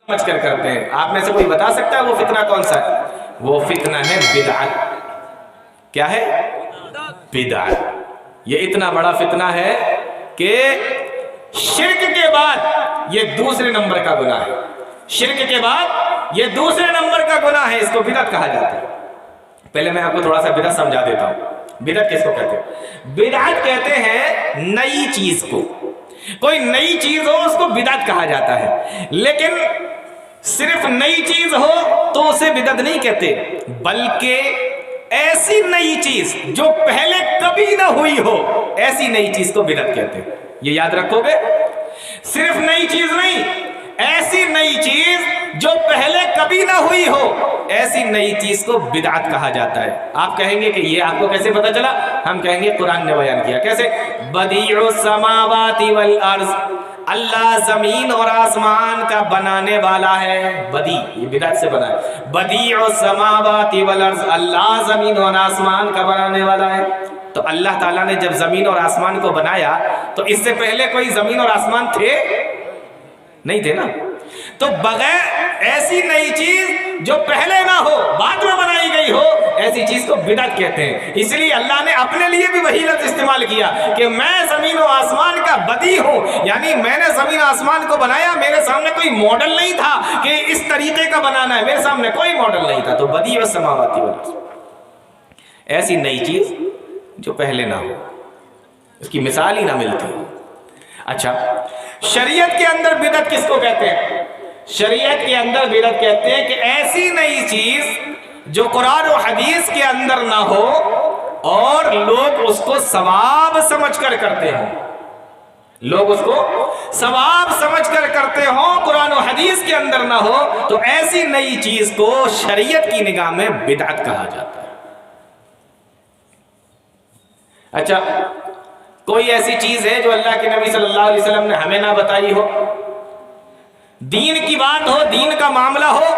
سمجھ کر کرتے ہیں. آپ میں سے کوئی بتا سکتا ہے وہ فتنہ کون سا ہے؟ وہ فتنہ ہے بدعت. کیا ہے؟ بدعت. یہ اتنا بڑا فتنہ ہے کہ شرک کے بعد یہ دوسرے نمبر کا گناہ ہے. شرک کے بعد یہ دوسرے نمبر کا گناہ ہے. اس کو بدعت کہا جاتا ہے. پہلے میں آپ کو تھوڑا سا بدعت سمجھا دیتا ہوں. بدعت کس کو کہتے ہیں؟ بدعت کہتے ہیں نئی چیز کو. کوئی نئی چیز ہو اس کو بدعت کہا جاتا ہے. لیکن صرف نئی چیز ہو تو اسے بدعت نہیں کہتے، بلکہ ایسی نئی چیز جو پہلے کبھی نہ ہوئی ہو، ایسی نئی چیز کو بدعت کہتے ہیں. یہ یاد رکھو گے. صرف نئی چیز نہیں، ایسی نئی چیز جو پہلے کبھی نہ ہوئی ہو، ایسی نئی چیز کو بدعت کہا جاتا ہے. آپ کہیں گے کہ یہ آپ کو کیسے پتا چلا؟ ہم کہیں گے قرآن نے بیان کیا. کیسے؟ بدیع السماوات والارض، اللہ زمین اور آسمان کا بنانے والا ہے. بدیع یہ بدعت سے بنا ہے. بدیع السماوات والارض، اللہ زمین اور آسمان کا بنانے والا ہے. تو اللہ تعالیٰ نے جب زمین اور آسمان کو بنایا تو اس سے پہلے کوئی زمین اور آسمان تھے؟ نہیں تھے نا. تو بغیر ایسی نئی چیز جو پہلے نہ ہو، بعد میں بنائی گئی ہو، ایسی چیز کو بدعت کہتے ہیں. اس لیے اللہ نے اپنے لیے بھی وہی لفظ استعمال کیا کہ میں زمین و آسمان کا بدیع ہوں. یعنی میں نے زمین و آسمان کو بنایا، میرے سامنے کوئی ماڈل نہیں تھا کہ اس طریقے کا بنانا ہے. میرے سامنے کوئی ماڈل نہیں تھا. تو بدیع السماوات والارض، ایسی نئی چیز جو پہلے نہ ہو، اس کی مثال ہی نہ ملتی ہو. اچھا، شریعت کے اندر بدعت کس کو کہتے ہیں؟ شریعت کے اندر بدعت کہتے ہیں کہ ایسی نئی چیز جو قرآن و حدیث کے اندر نہ ہو اور لوگ اس کو ثواب سمجھ کر کرتے ہیں. لوگ اس کو ثواب سمجھ کر کرتے ہوں، قرآن و حدیث کے اندر نہ ہو، تو ایسی نئی چیز کو شریعت کی نگاہ میں بدعت کہا جاتا ہے. اچھا، کوئی ایسی چیز ہے جو اللہ کے نبی صلی اللہ علیہ وسلم نے ہمیں نہ بتائی ہو؟ دین کی بات ہو، دین کا معاملہ ہو،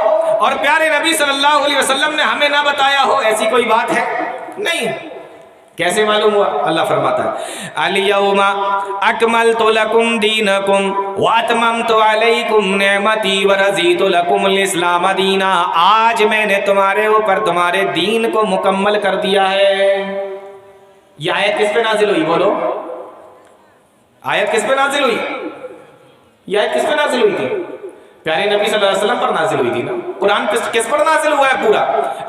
اور پیارے نبی صلی اللہ علیہ وسلم نے ہمیں نہ بتایا ہو، ایسی کوئی بات ہے؟ نہیں. کیسے معلوم ہوا؟ اللہ فرماتا ہے الیوم اکملت لکم دینکم واتممت علیکم نعمتی ورضیت لکم الاسلام دینا. آج میں نے تمہارے اوپر تمہارے دین کو مکمل کر دیا ہے. یہ آیت کس پہ نازل ہوئی؟ بولو. آیت کس پہ نازل ہوئی؟ یہ آیت کس پہ نازل ہوئی تھی؟ پیارے نبی صلی اللہ علیہ وسلم پر نازل ہوئی تھی نا. قرآن کس پر نازل ہوا ہے؟ پورا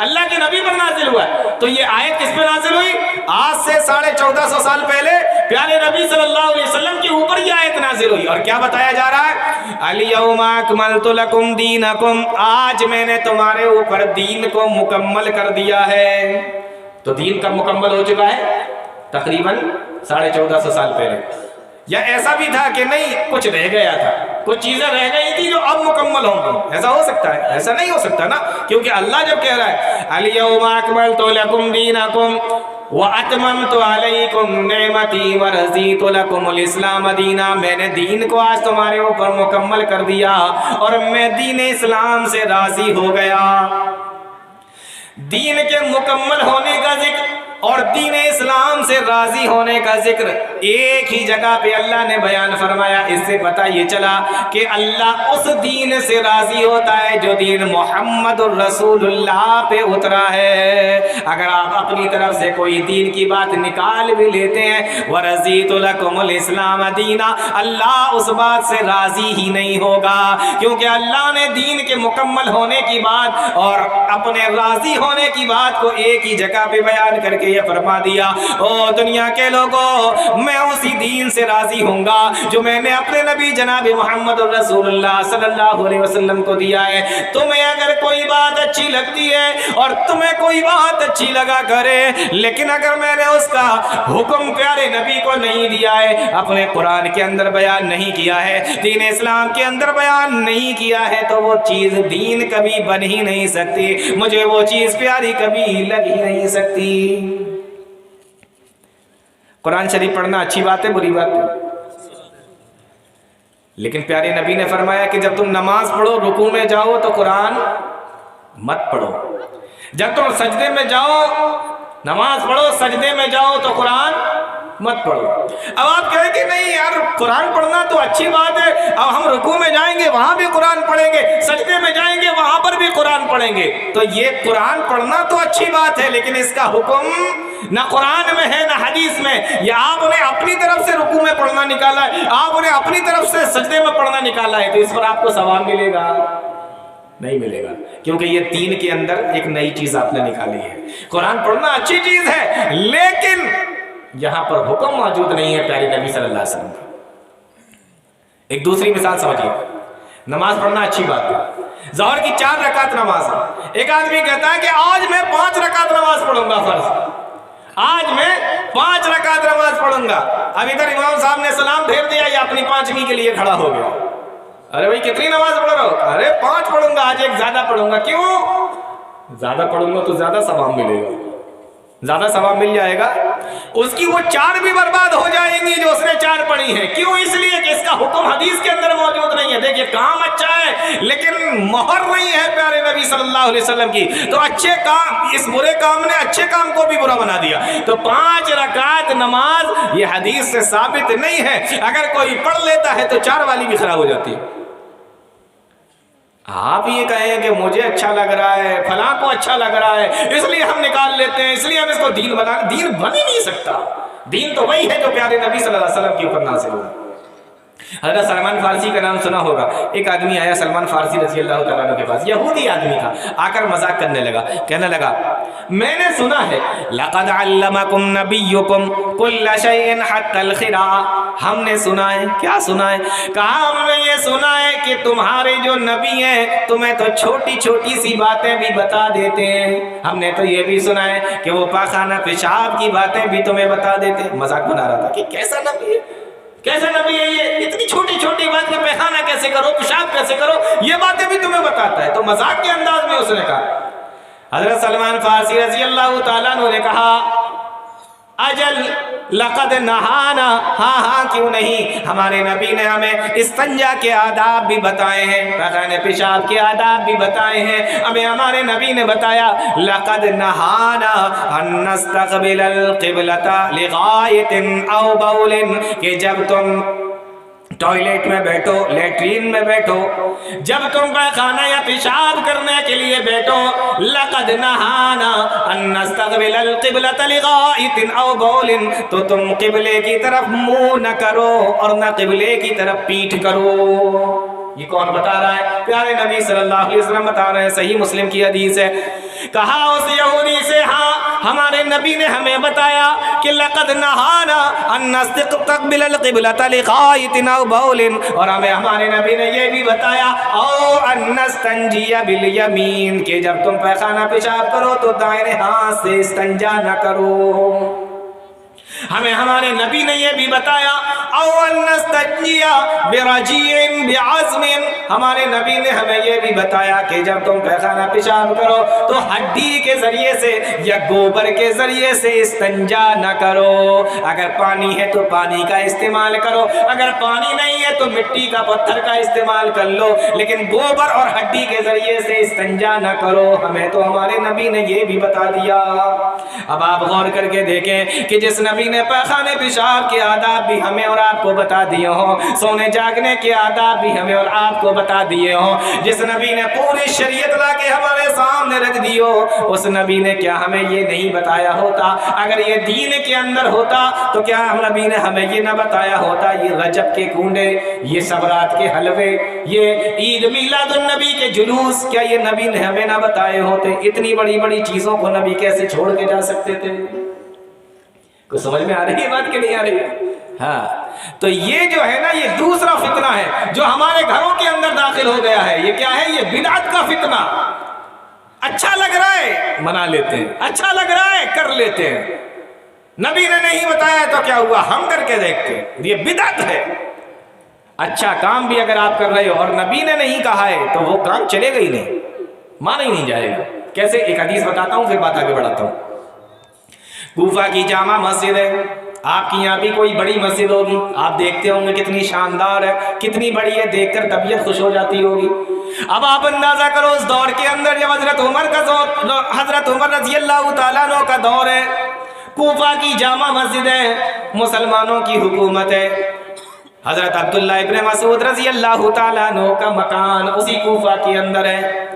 اللہ کے نبی پر نازل ہوا ہے. تو یہ آیت کس پہ نازل ہوئی؟ آج سے 1450 سال پہلے پیارے نبی صلی اللہ علیہ وسلم کے اوپر یہ آیت نازل ہوئی. اور کیا بتایا جا رہا ہے؟ الیوم اکملت لکم دینکم، آج میں نے تمہارے اوپر دین کو مکمل کر دیا ہے. تو دین کب مکمل ہو چکا ہے؟ تقریباً 1450 سال پہلے. یا ایسا بھی تھا کہ نہیں، کچھ رہ گیا تھا، کچھ چیزیں رہ گئی تھی جو اب مکمل ہوں گی؟ ایسا ہو سکتا ہے؟ ایسا نہیں ہو سکتا نا، کیونکہ اللہ جب کہہ رہا ہے الیوم اکملت لکم دینکم واتممت علیکم نعمتی ورضیت لکم الاسلام دینا، میں نے دین کو آج تمہارے اوپر مکمل کر دیا اور میں دین اسلام سے راضی ہو گیا. دین کے مکمل ہونے کا ذکر اور دین اسلام سے راضی ہونے کا ذکر ایک ہی جگہ پہ اللہ نے بیان فرمایا. اس سے پتہ یہ چلا کہ اللہ اس دین سے راضی ہوتا ہے جو دین محمد الرسول اللہ پہ اترا ہے. اگر آپ اپنی طرف سے کوئی دین کی بات نکال بھی لیتے ہیں، وَرَضِيتُ لَكُمُ الْإِسْلَامَ دِينًا، اللہ اس بات سے راضی ہی نہیں ہوگا، کیونکہ اللہ نے دین کے مکمل ہونے کی بات اور اپنے راضی ہونے کی بات کو ایک ہی جگہ پہ بیان کر کے یہ فرما دیا، او دنیا کے لوگوں، میں اسی دین سے راضی ہوں گا جو میں نے اپنے نبی جناب محمد الرسول اللہ صلی اللہ علیہ وسلم کو دیا ہے. تمہیں اگر کوئی بات اچھی لگتی ہے اور تمہیں کوئی بات اچھی لگا کرے، لیکن اگر میں نے اس کا حکم پیارے نبی کو نہیں دیا ہے، اپنے قرآن کے اندر بیان نہیں کیا ہے، دین اسلام کے اندر بیان نہیں کیا ہے، تو وہ چیز دین کبھی بن ہی نہیں سکتی، مجھے وہ چیز پیاری کبھی لگ ہی نہیں سکتی. قرآن شریف پڑھنا اچھی بات ہے، بری بات ہے؟ لیکن پیارے نبی نے فرمایا کہ جب تم نماز پڑھو، رکوع میں جاؤ تو قرآن مت پڑھو. جب تم سجدے میں جاؤ، نماز پڑھو، سجدے میں جاؤ تو قرآن मत पढ़ो। अब आप कहें कि नहीं यार कुरान पढ़ना तो अच्छी बात है, अब हम रुकू में जाएंगे वहां भी कुरान पढ़ेंगे, सजदे में जाएंगे वहां पर भी कुरान पढ़ेंगे। तो ये कुरान पढ़ना तो अच्छी बात है, लेकिन इसका हुक्म ना कुरान में है ना हदीस में। या आपने अपनी तरफ से रुकू में पढ़ना निकाला है, आपने अपनी तरफ से सजदे में पढ़ना निकाला है, तो इस पर आपको सवाब मिलेगा? नहीं मिलेगा, क्योंकि ये तीन के अंदर एक नई चीज आपने निकाली है। कुरान पढ़ना अच्छी चीज है, लेकिन यहां पर हुक्म मौजूद नहीं है प्यारे नबी सल्लल्लाहु अलैहि वसल्लम का। एक दूसरी मिसाल समझिए, नमाज पढ़ना अच्छी बात है, ज़ोहर की 4 रकात नमाज है। एक आदमी कहता है कि आज मैं 5 रकात नमाज पढ़ूंगा, फर्ज आज मैं 5 रकात नमाज पढ़ूंगा। अब इधर इमाम साहब ने सलाम फेर दिया, या अपनी 5वीं के लिए खड़ा हो गया। अरे भाई कितनी नमाज पढ़ रहे हो? अरे 5 पढ़ूंगा, आज एक ज्यादा पढ़ूंगा। क्यों? ज्यादा पढ़ूंगा तो ज्यादा सवाब मिलेगा, ज्यादा सवाब मिल जाएगा। उसकी वो 4 भी बर्बाद हो जाएंगी जो उसने 4 पढ़ी है। क्यों? इसलिए कि इसका हुक्म हदीस के अंदर मौजूद नहीं है। देखिए काम अच्छा है, लेकिन मोहर नहीं है प्यारे नबी सल्लल्लाहु अलैहि वसल्लम की। तो अच्छे काम, इस बुरे काम ने अच्छे काम को भी बुरा बना दिया। तो 5 रकात नमाज ये हदीस से साबित नहीं है। अगर कोई पढ़ लेता है तो 4 वाली भी खराब हो जाती है। आप ये कहें कि मुझे अच्छा लग रहा है, फलां को अच्छा लग रहा है, इसलिए हम निकाल लेते हैं, इसलिए हम इसको दीन बना, दीन बन ही नहीं सकता। दीन तो वही है जो प्यारे नबी सल्लल्लाहु अलैहि वसल्लम के ऊपर नाज़िल हुआ। हज़रत सलमान फारसी का नाम सुना होगा। एक आदमी आया सलमान फारसी रज़ी अल्लाह तआला अन्हु के पास, यहूदी आदमी था, आकर मजाक करने लगा, कहने लगा मैंने सुना है लक़द अल्लमकुम नबिय्युकुम कुल्ल शैइन हत्तल खिरा। हमने सुना है, क्या सुना है? कहा हमने ये सुना है कि तुम्हारे जो नबी हैं तुम्हें तो छोटी छोटी सी बातें भी बता देते हैं। हमने तो ये भी सुना है कि वो पाखाना पेशाब की बातें भी तुम्हें बता देते हैं। मजाक बना रहा था कि कैसा नबी है, कैसा नबी है ये, इतनी छोटी छोटी बात में पैखाना कैसे करो, पेशाब कैसे करो, ये बातें भी तुम्हें बताता है। तो मजाक के अंदाज में उसने कहा। हजरत सलमान फारसी रजी अल्लाह तआला अन्हु ने कहा अजल लक़द नहाना, हाँ हाँ क्यों नहीं, हमारे नबी ने हमें इस्तंजा के आदाब भी बताए हैं, पैखाने पेशाब के आदाब भी बताए हैं। हमें हमारे नबी ने बताया लक़द नहाना अन नस्तक़बिलल क़िबलता लिग़ायतिन औ बौलिन, कि जब तुम टॉयलेट में बैठो, लेटरीन में बैठो, जब तुम पैखाना या पेशाब करने के लिए बैठो, लक़द नहाना अन नस्तक़बिलल क़िबलता लिग़ाइतिन औ बौलिन, तो तुम क़िबले की तरफ मुंह न करो और न क़िबले की तरफ पीठ करो। ये कौन बता रहा है? प्यारे नबी सल्लल्लाहु अलैहि वसल्लम बता रहे हैं, सही मुस्लिम की हदीस है। कहा उस यहूदी से, हाँ हमारे नबी ने हमें बताया कि लक़द नहाना अन नस्तक़बिलल क़िबलता लिग़ाइतिन औ बौलिन, और हमें हमारे नबी ने ये भी बताया औ अन नस्तंजिया बिल यमीन, कि जब तुम पैखाना पेशाब करो तो दाहिने हाथ से इस्तंजा न करो। हमें हमारे नबी ने यह भी बताया हमारे नबी ने हमें यह भी बताया कि जब तुम पैखाना पेशाब करो तो हड्डी के जरिए से या गोबर के जरिए से इस्तंजा न करो। अगर पानी है तो पानी का इस्तेमाल करो, अगर पानी नहीं है तो मिट्टी का पत्थर का इस्तेमाल कर लो, लेकिन गोबर और हड्डी के जरिए से इस्तंजा न करो। हमें तो हमारे नबी ने यह भी बता दिया। अब आप गौर करके देखें कि जिस नबी ने पैखाने पेशाब के आदाब भी हमें और आपको बता दिए हो, सोने जागने के आदाब भी हमें और आपको बता दिए हो, जिस नबी ने पूरी शरीयत ला के हमारे सामने रख दी हो, उस नबी ने क्या हमें ये नहीं बताया होता? अगर ये दीन के अंदर होता तो क्या नबी ने हमें ये ना बताया होता? ये रजब के कूंडे, ये सबरात के हलवे, ये ईद मिलादुन नबी के जुलूस, क्या ये नबी ने हमें ना बताए होते? इतनी बड़ी बड़ी चीजों को नबी कैसे छोड़ के जा सकते थे? कुछ समझ में आ रही है बात कि नहीं आ रही है? हाँ, तो ये जो है ना, ये दूसरा फितना है जो हमारे घरों के अंदर दाखिल हो गया है। ये क्या है? ये बिदअत का फितना। अच्छा लग रहा है मना लेते हैं, अच्छा लग रहा है कर लेते हैं। नबी ने नहीं बताया तो क्या हुआ, हम करके देखते हैं। ये बिदअत है। अच्छा काम भी अगर आप कर रहे हो और नबी ने नहीं कहा है तो वो काम चलेगा ही नहीं, माना ही नहीं जाएगा। कैसे? एक हदीस बताता हूँ, फिर बात आगे बढ़ाता हूँ। कूफा की जामा मस्जिद है, आपकी यहाँ भी कोई बड़ी मस्जिद होगी, आप देखते होंगे कितनी शानदार है, कितनी बड़ी है, देखकर तबीयत खुश हो जाती होगी। अब आप अंदाजा करो उस दौर के अंदर जब हजरत उमर रज़ी अल्लाह तआला अन्हु का दौर है, कोफा की जामा मस्जिद है, मुसलमानों की हुकूमत है। हजरत अब्दुल्ला इब्न मसूद रजी अल्लाह ताला अन्हु का मकान उसी कोफा के अंदर है।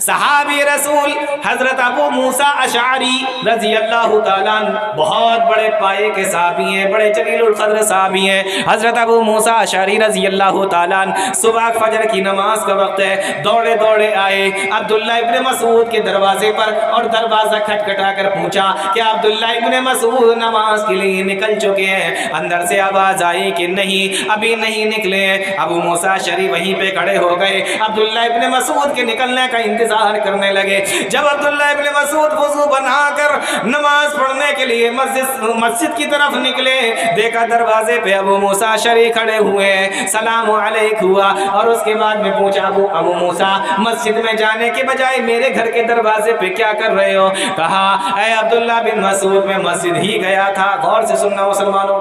सहाबी रसूल हजरत अबू मूसा अशआरी रजी अल्लाह ताला बहुत बड़े पाए के साहबी हैं, बड़े जलीलुल क़द्र साहबी हैं। हजरत अबू मूसा अशआरी रजी अल्लाह ताला सुबह फजर की नमाज का वक्त है, दौड़े दौड़े आए अब्दुल्ला इब्न मसूद के दरवाजे पर और दरवाजा खटखटा कर पूछा कि अब्दुल्ला इब्न मसूद नमाज के लिए निकल चुके हैं? अंदर से आवाज आई कि नहीं, अभी नहीं निकले हैं। अबू मूसा अशआरी वहीं पे खड़े हो गए, अब्दुल्ला इब्न मसूद के निकलने का इंतजार करने लगे। जब अब्दुल्ला इब्न मसूद वुज़ू बनाकर नमाज पढ़ने के लिए मस्जिद की तरफ निकले, देखा दरवाजे पे अबू मूसा अशअरी खड़े हुए हैं। सलाम अलैकुम हुआ और उसके बाद में पूछा अबू मूसा, मस्जिद में जाने के बजाय मेरे घर के दरवाजे पे क्या कर रहे हो? कहा, ऐ अब्दुल्ला बिन मसूद, मैं मस्जिद ही गया था। गौर से सुनना मुसलमानों,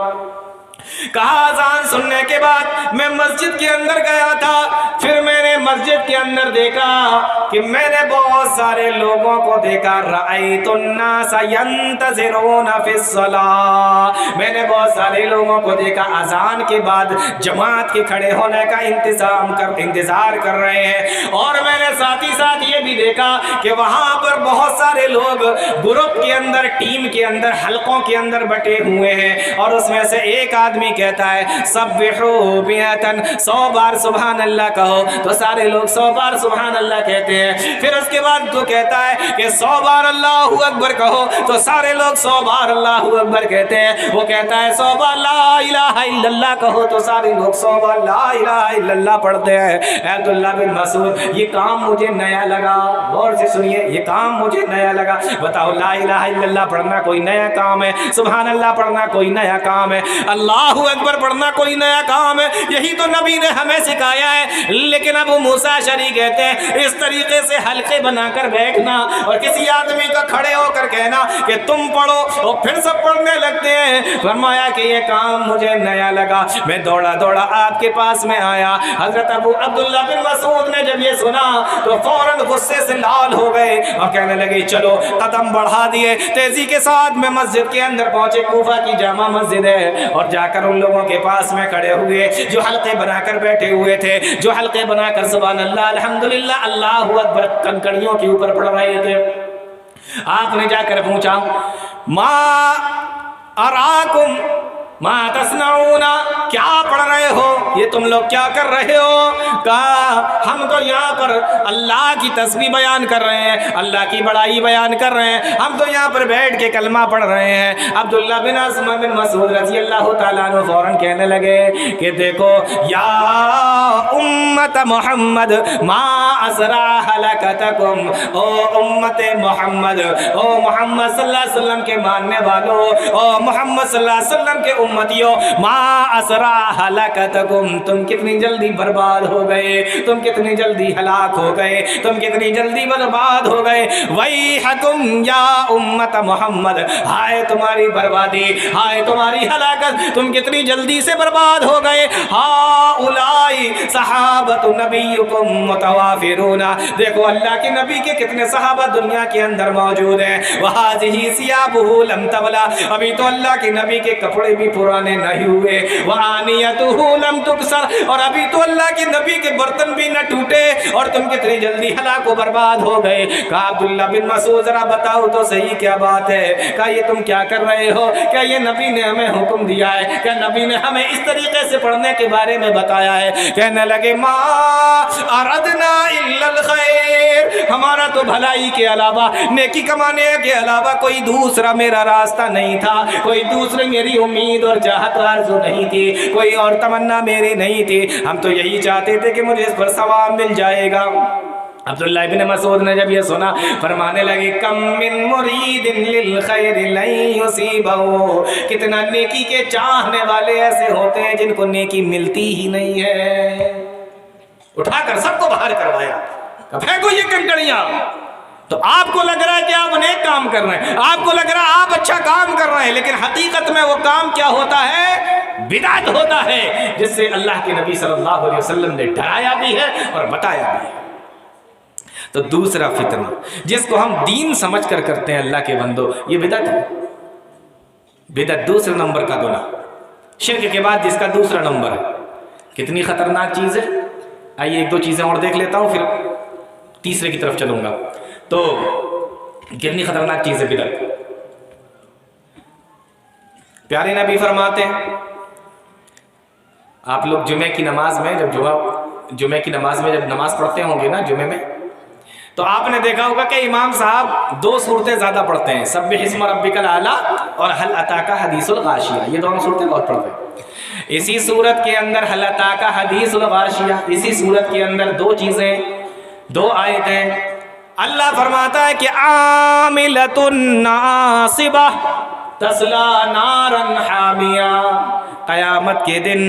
कहा अज़ान सुनने के बाद मैं मस्जिद के अंदर गया था, फिर मैंने मस्जिद के अंदर देखा कि मैंने बहुत सारे लोगों को देखा, रअयतुन्नास यंतज़िरूना फिस्सलाह, मैंने बहुत सारे लोगों को देखा अज़ान के बाद जमात के खड़े होने का इंतजार कर रहे हैं। और मैंने साथ ही साथ ये भी देखा कि वहाँ पर बहुत सारे लोग ग्रुप के अंदर, टीम के अंदर, हलकों के अंदर बटे हुए हैं। और उसमें से एक आदमी कहता है सब्बिहू बिअतन, 100 बार सुभान अल्लाह कहो, तो सारे लोग 100 बार सुभान अल्लाह कहते हैं। फिर उसके बाद तो कहता है कि 100 बार अल्लाहु अकबर कहो, तो सारे लोग 100 बार अल्लाहु अकबर कहते हैं। वो कहता है 100 बार ला इलाहा इल्लल्लाह कहो, तो सारे लोग 100 बार ला इलाहा इल्लल्लाह पढ़ते हैं। अब्दुल्ला बिन मसूद, ये काम मुझे नया लगा। गौर से सुनिए, ये काम मुझे नया लगा। बताओ, ला इलाहा इल्लल्लाह पढ़ना कोई नया काम है? सुभान अल्लाह पढ़ना कोई नया काम है? अल्लाहु अकबर पढ़ना कोई नया काम है? यही तो नबी ने हमें सिखाया है। लेकिन अबू मूसा अशअरी कहते हैं इस तरीके से हल्के बनाकर बैठना और किसी आदमी का खड़े होकर कहना कि तुम पढ़ो और फिर सब पढ़ने लगते हैं। फरमाया कि ये काम मुझे नया लगा। मैं दौड़ा दौड़ा आपके पास में आया। हजरत अबू अब्दुल्ला बिन मसूद ने जब ये सुना तो फौरन गुस्से से लाल हो गए और कहने लगे चलो, कदम बढ़ा दिए, तेजी के साथ में मस्जिद के अंदर पहुंचे। कूफा की जामा मस्जिद है और जाकर उन लोगों के पास में खड़े हुए जो हल्के बनाकर बैठे हुए थे, जो हल्के बनाकर सुभान अल्लाह अल्हम्दुलिल्लाह अल्लाहु अकबर कंकड़ियों के ऊपर पढ़ रहे थे। आपने जाकर पूछा मा अराकुम मा तस्नाऊना, क्या पढ़ रहे हो? ये तुम लोग क्या कर रहे हो? कहा हम तो यहाँ पर अल्लाह की तस्बीह बयान कर रहे हैं, अल्लाह की बड़ाई बयान कर रहे हैं, हम तो यहाँ पर बैठ के कलमा पढ़ रहे हैं। अब्दुल्ला बिन मसूद रज़ी अल्लाह ताला अन्हु फौरन कहने लगे कि देखो या उम्मत मोहम्मद मा असरा हलकतकुम, ओ उम्मत मोहम्मद, ओ मोहम्मद सल्लल्लाहु अलैहि वसल्लम के मानने वालों, ओ मोहम्मद सल्लल्लाहु अलैहि वसल्लम के उम्मतियों, मा असरा हलाकतकुम, तुम कितनी जल्दी बर्बाद हो गए, तुम कितनी जल्दी हलाक हो गए, तुम कितनी जल्दी बर्बाद हो गए। वही हकुम या उम्मत मोहम्मद, हाय तुम्हारी बर्बादी, हाय तुम्हारी हलाकत, तुम कितनी जल्दी से बर्बाद हो गए। हाउलाई सहाबतु नबियुकुम मुतवाफिरूना, देखो अल्लाह के नबी के कितने सहाबा दुनिया के अंदर मौजूद हैं। वहाज़िही सियाबुहु लम तबला, अभी तो अल्लाह के नबी के कपड़े भी पुराने नहीं हुए। वआनियतुहु लम तुकसर, और अभी तो अल्लाह के नबी के बर्तन भी न टूटे और तुम कितनी जल्दी हलाक व बर्बाद हो गए। कहा अब्दुल्ला बिन मसूद जरा बताओ तो सही क्या बात है? कहा ये तुम क्या कर रहे हो? क्या ये नबी ने हमें हुक्म दिया है? क्या नबी ने हमें इस तरीके से पढ़ने के बारे में बताया है? कहने लगे मा अरदना इल्लल खैर, हमारा तो भलाई के अलावा, नेकी कमाने के अलावा कोई दूसरा मेरा रास्ता नहीं था, कोई दूसरी मेरी उम्मीद और चाहत आरज़ू नहीं थी, कोई और तमन्ना मेरी नहीं थी। हम तो यही चाहते थे कि मुझे इस पर सवाब मिल जाएगा। अब्दुल्ला इब्न मसूद ने जब ये सुना फरमाने लगे कम मिन मुरीदिन लिल खैर लन युसीबहु, कितना नेकी के चाहने वाले ऐसे होते हैं जिनको नेकी मिलती ही नहीं है। उठाकर सबको बाहर करवाया, फेंको ये कंकड़ियां। तो आपको लग रहा है कि आप नेक काम कर रहे हैं, आपको लग रहा है आप अच्छा काम कर रहे हैं, लेकिन हकीकत में वो काम क्या होता है? बिदअत होता है, जिससे अल्लाह के नबी सल्लल्लाहु अलैहि वसल्लम ने डराया भी है और बताया भी है। तो दूसरा फितना जिसको हम दीन समझ कर करते हैं अल्लाह के बंदो, ये बिदअत है। बिदअत दूसरे नंबर का गुनाह, शिर्क के बाद जिसका दूसरा नंबर है। कितनी खतरनाक चीज है। आइए एक दो चीजें और देख लेता हूं, फिर तीसरे की तरफ चलूंगा। तो कितनी खतरनाक चीज है बिदअत। प्यारे नबी फरमाते हैं, आप लोग जुमे की नमाज में जब जुमे की नमाज में जब नमाज पढ़ते होंगे ना जुमे में, तो आपने देखा होगा कि इमाम साहब दो सूरतें ज्यादा पढ़ते हैं, सब्बिह इस्म रब्बिकल आला और हल अताका हदीसुल गाशिया। ये दोनों सूरतें बहुत पढ़ते हैं। इसी सूरत के अंदर हल अताका हदीसुल गाशिया, इसी सूरत के अंदर दो चीजें, दो आयतें। अल्लाह फरमाता है कि आमिलतुन नासिबा तस्ला नारन हामिया। क़यामत के दिन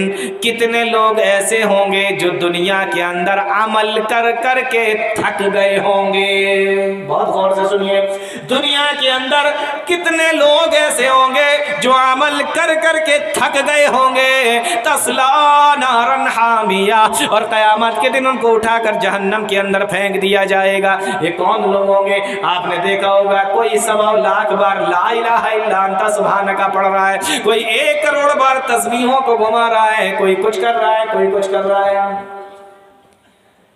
कितने लोग ऐसे होंगे जो दुनिया के अंदर अमल कर कर के थक गए होंगे। बहुत गौर से सुनिए, दुनिया के अंदर कितने लोग ऐसे होंगे जो अमल कर कर के थक गए होंगे। तस्ला नारन हामिया, और क़यामत के दिन उनको उठाकर जहन्नम के अंदर फेंक दिया जाएगा। ये कौन लोग होंगे? आपने देखा होगा कोई 1.25 लाख बार ला इलाहा इल्ला अंता सुब्हानका पढ़ रहा है, कोई 1 करोड़ बार तस्बीहों को घुमा रहा है, कोई कुछ कर रहा है, कोई कुछ कर रहा है।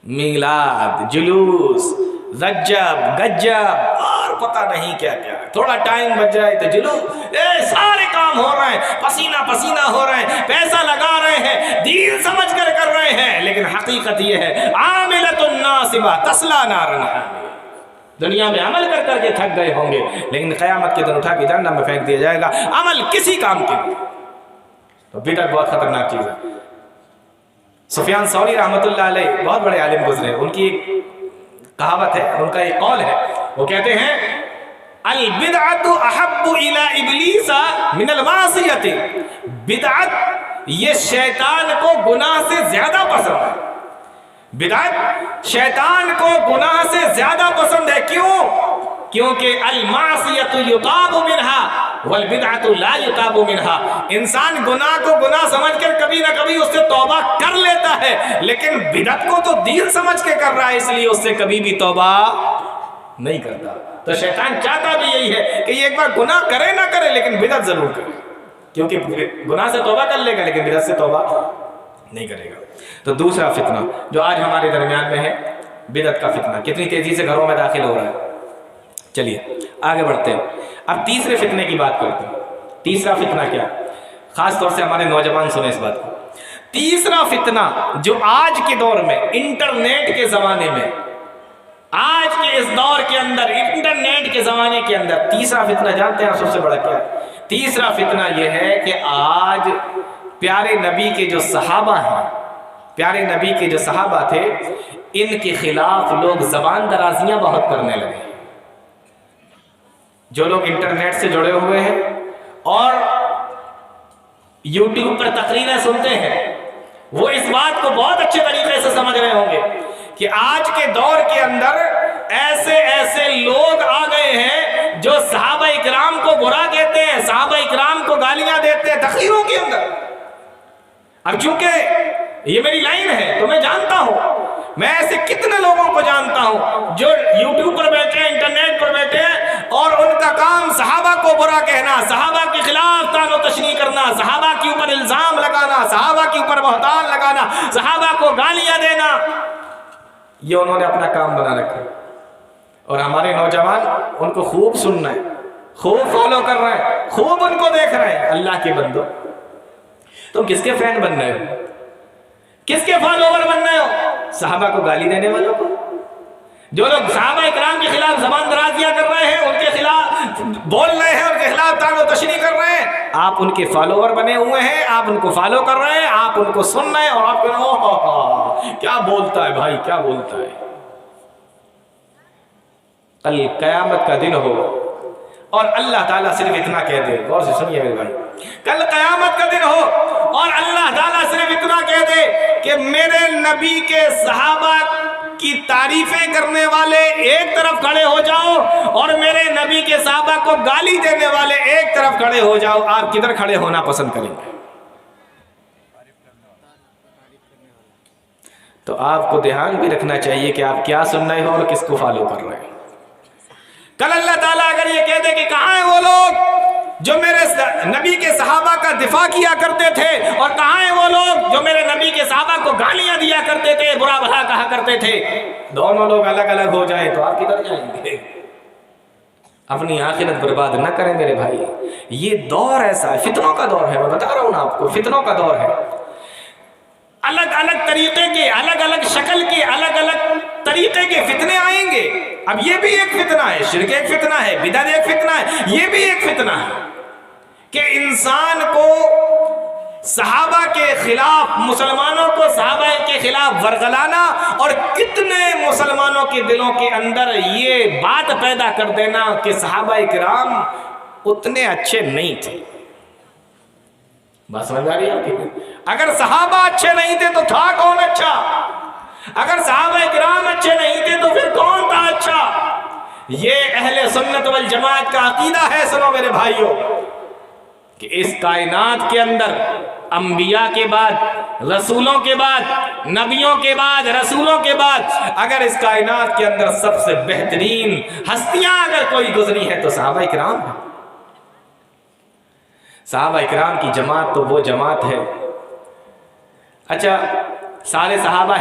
मीलाद, जुलूस, रज्जब, गज्जब और पता नहीं क्या क्या। थोड़ा टाइम बच जाए तो जुलूस, सारे काम हो रहे हैं, पसीना पसीना हो रहे हैं, पैसा लगा रहे हैं, दीन समझ कर रहे हैं, लेकिन हकीकत ये है आमिलतुन नासिबा तस्ला नारन हामिया। दुनिया में अमल कर करके थक गए होंगे, लेकिन क़यामत के दिन उठा के जहन्नम में फेंक दिया जाएगा अमल किसी काम के लिए। तो बिदअत बहुत खतरनाक चीज है। सुफियान सौरी रहमतुल्लाह अलैह बहुत बड़े आलिम गुजरे, उनकी एक कहावत है, उनका एक कौल है, वो कहते हैं अल बिदअतु अहब्बु इला इब्लीसा मिनल मासियति। बिदअत ये शैतान को गुनाह से ज्यादा पसंद है। बिदअत शैतान को गुनाह से ज्यादा पसंद है। क्यों? क्योंकि अल मासियतु युताबु मिनहा वल बिदअतु ला युताबु मिनहा। इंसान गुनाह को गुनाह समझकर कभी ना कभी उससे तौबा कर लेता है, लेकिन बिदअत को तो दीन समझ के कर रहा है, इसलिए उससे कभी भी तौबा नहीं करता। तो शैतान चाहता भी यही है कि एक बार गुनाह करे ना करे, लेकिन बिदअत जरूर करे, क्योंकि गुनाह से तौबा कर लेगा लेकिन बिदअत से तौबा नहीं करेगा। तो दूसरा फितना जो आज हमारे दरमियान में है, बिदअत का फितना, कितनी तेजी से घरों में दाखिल हो रहा है। चलिए आगे बढ़ते हैं, अब तीसरे फितने की बात करते हैं। तीसरा फितना क्या? खास तौर से हमारे नौजवान सुने इस बात को। तीसरा फितना जो आज के दौर में, इंटरनेट के जमाने में, आज के इस दौर के अंदर, इंटरनेट के जमाने के अंदर तीसरा फितना जानते हैं सबसे बड़ा क्या है? तीसरा फितना यह है कि आज प्यारे नबी के जो सहाबा हैं, प्यारे नबी के जो सहाबा थे, इनके खिलाफ लोग जबान दराजियां बहुत करने लगे। जो लोग इंटरनेट से जुड़े हुए हैं और यूट्यूब पर तकरीरें सुनते हैं, वो इस बात को बहुत अच्छे तरीके से समझ रहे होंगे कि आज के दौर के अंदर ऐसे ऐसे लोग आ गए हैं जो सहाबा इकराम को बुरा कहते हैं, सहाबा इकराम को गालियां देते हैं तकरीरों के अंदर। अब चूंकि ये मेरी लाइन है तो मैं जानता हूं, मैं ऐसे कितने लोगों को जानता हूं जो यूट्यूब पर बैठे हैं, इंटरनेट पर बैठे हैं और उनका काम सहाबा को बुरा कहना, सहाबा के खिलाफ तानो तशरीह करना, सहाबा के ऊपर इल्जाम लगाना, सहाबा के ऊपर बहतान लगाना, सहाबा को गालियां देना, ये उन्होंने अपना काम बना रखा। और हमारे नौजवान उनको खूब सुन रहे हैं, खूब फॉलो कर रहे हैं, खूब उनको देख रहे हैं। अल्लाह के बंदो, तुम किसके फैन बन रहे हो? किसके फॉलोवर बन रहे हो? सहाबा को गाली देने वालों को। जो लोग सहाबा इकराम के खिलाफ जबान दराजियां कर रहे हैं, उनके खिलाफ बोल रहे हैं, उनके खिलाफ तानो तशरीह कर रहे हैं, आप उनके फॉलोवर बने हुए हैं, आप उनको फॉलो कर रहे हैं, आप उनको सुन रहे हैं और आप कह रहे हो क्या बोलता है भाई, क्या बोलता है। कल कयामत का दिन हो और अल्लाह ताला सिर्फ इतना कह दे, गौर से सुनिए मेरे भाई, कल कयामत का दिन हो और अल्लाह ताला सिर्फ इतना कह दे कि मेरे नबी के सहाबा की तारीफें करने वाले एक तरफ खड़े हो जाओ और मेरे नबी के सहाबा को गाली देने वाले एक तरफ खड़े हो जाओ, आप किधर खड़े होना पसंद करेंगे? तो आपको ध्यान भी रखना चाहिए कि आप क्या सुन रहे हो और किसको फॉलो कर रहे हो। कल अल्लाह ताला अगर ये कह दे कि कहाँ है वो लोग جو میرے نبی کے صحابہ کا دفاع کیا کرتے تھے، اور کہاں ہیں وہ لوگ جو میرے نبی کے صحابہ کو گالیاں دیا کرتے تھے، برا بھلا کہا کرتے تھے؟ دونوں لوگ الگ الگ ہو جائیں تو آپ کدھر جائیں گے؟ اپنی آخرت برباد نہ کریں میرے بھائی. یہ دور ایسا ہے، فتنوں کا دور ہے. میں بتا رہا ہوں نا آپ کو، فتنوں کا دور ہے. الگ الگ طریقے کے، الگ الگ شکل کے، الگ الگ طریقے کے فتنے آئیں گے. اب یہ بھی ایک فتنہ ہے، شرک ایک فتنہ ہے، بدعت ایک فتنہ ہے. یہ بھی ایک فتنہ ہے کہ انسان کو صحابہ کے خلاف، مسلمانوں کو صحابہ کے خلاف ورغلانا، اور کتنے مسلمانوں کے دلوں کے اندر یہ بات پیدا کر دینا کہ صحابہ کرام اتنے اچھے نہیں تھے. بات سمجھ آ رہی ہے آپ کی؟ اگر صحابہ اچھے نہیں تھے تو تھا کون اچھا؟ اگر صحابہ کرام اچھے نہیں تھے تو پھر کون تھا اچھا؟ یہ اہل سنت والجماعت کا عقیدہ ہے. سنو میرے بھائیوں، کہ اس کائنات کے اندر انبیاء کے بعد، رسولوں کے بعد، نبیوں کے بعد، رسولوں کے بعد، اگر اس کائنات کے اندر سب سے بہترین ہستیاں اگر کوئی گزری ہے تو صحابہ کرام ہیں. صحابہ کرام کی جماعت تو وہ جماعت ہے. اچھا، سارے صحابہ